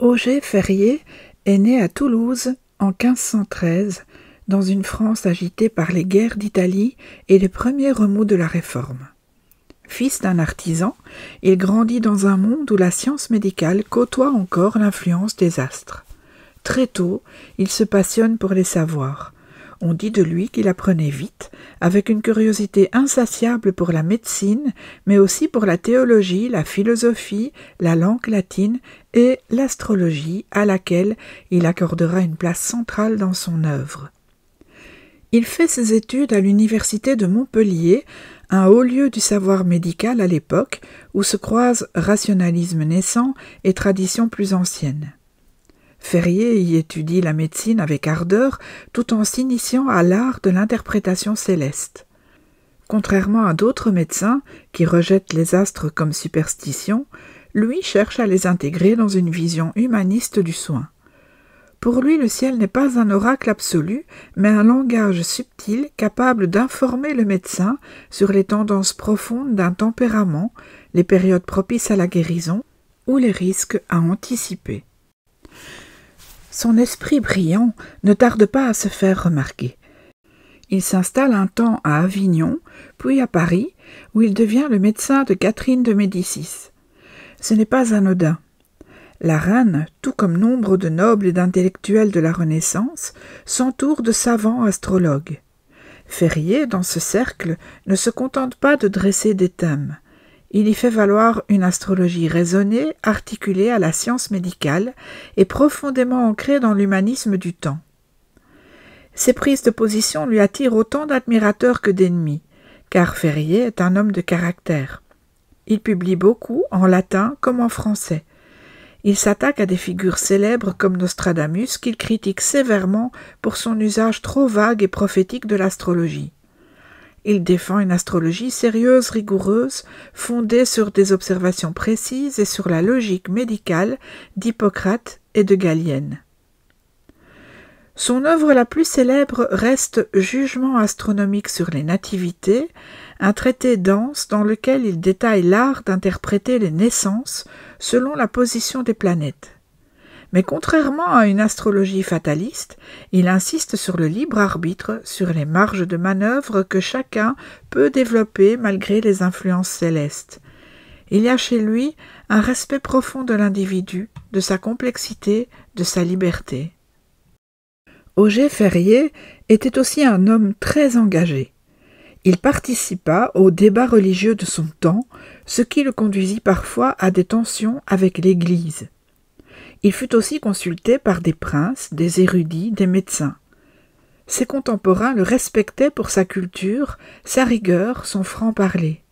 Auger Ferrier est né à Toulouse en 1513, dans une France agitée par les guerres d'Italie et les premiers remous de la Réforme. Fils d'un artisan, il grandit dans un monde où la science médicale côtoie encore l'influence des astres. Très tôt, il se passionne pour les savoirs. On dit de lui qu'il apprenait vite, avec une curiosité insatiable pour la médecine, mais aussi pour la théologie, la philosophie, la langue latine et l'astrologie, à laquelle il accordera une place centrale dans son œuvre. Il fait ses études à l'université de Montpellier, un haut lieu du savoir médical à l'époque, où se croisent rationalisme naissant et tradition plus ancienne. Ferrier y étudie la médecine avec ardeur, tout en s'initiant à l'art de l'interprétation céleste. Contrairement à d'autres médecins qui rejettent les astres comme superstition, lui cherche à les intégrer dans une vision humaniste du soin. Pour lui, le ciel n'est pas un oracle absolu, mais un langage subtil capable d'informer le médecin sur les tendances profondes d'un tempérament, les périodes propices à la guérison ou les risques à anticiper. Son esprit brillant ne tarde pas à se faire remarquer. Il s'installe un temps à Avignon, puis à Paris, où il devient le médecin de Catherine de Médicis. Ce n'est pas anodin. La reine, tout comme nombre de nobles et d'intellectuels de la Renaissance, s'entoure de savants astrologues. Ferrier, dans ce cercle, ne se contente pas de dresser des thèmes. Il y fait valoir une astrologie raisonnée, articulée à la science médicale et profondément ancrée dans l'humanisme du temps. Ses prises de position lui attirent autant d'admirateurs que d'ennemis, car Ferrier est un homme de caractère. Il publie beaucoup en latin comme en français. Il s'attaque à des figures célèbres comme Nostradamus qu'il critique sévèrement pour son usage trop vague et prophétique de l'astrologie. Il défend une astrologie sérieuse, rigoureuse, fondée sur des observations précises et sur la logique médicale d'Hippocrate et de Galienne. Son œuvre la plus célèbre reste Jugement astronomique sur les nativités, un traité dense dans lequel il détaille l'art d'interpréter les naissances selon la position des planètes. Mais contrairement à une astrologie fataliste, il insiste sur le libre arbitre, sur les marges de manœuvre que chacun peut développer malgré les influences célestes. Il y a chez lui un respect profond de l'individu, de sa complexité, de sa liberté. Auger Ferrier était aussi un homme très engagé. Il participa aux débats religieux de son temps, ce qui le conduisit parfois à des tensions avec l'Église. Il fut aussi consulté par des princes, des érudits, des médecins. Ses contemporains le respectaient pour sa culture, sa rigueur, son franc-parler.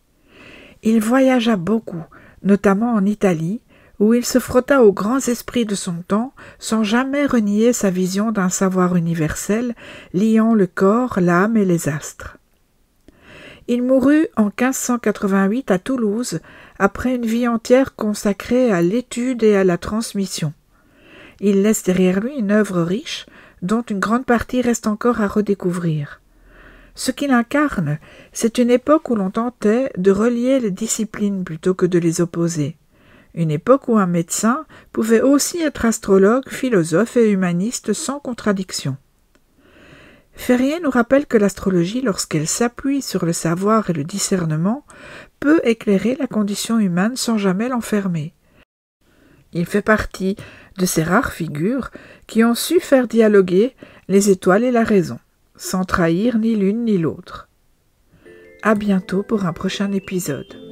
Il voyagea beaucoup, notamment en Italie, où il se frotta aux grands esprits de son temps sans jamais renier sa vision d'un savoir universel liant le corps, l'âme et les astres. Il mourut en 1588 à Toulouse, après une vie entière consacrée à l'étude et à la transmission. Il laisse derrière lui une œuvre riche, dont une grande partie reste encore à redécouvrir. Ce qu'il incarne, c'est une époque où l'on tentait de relier les disciplines plutôt que de les opposer. Une époque où un médecin pouvait aussi être astrologue, philosophe et humaniste sans contradiction. Ferrier nous rappelle que l'astrologie, lorsqu'elle s'appuie sur le savoir et le discernement, peut éclairer la condition humaine sans jamais l'enfermer. Il fait partie de ces rares figures qui ont su faire dialoguer les étoiles et la raison, sans trahir ni l'une ni l'autre. À bientôt pour un prochain épisode.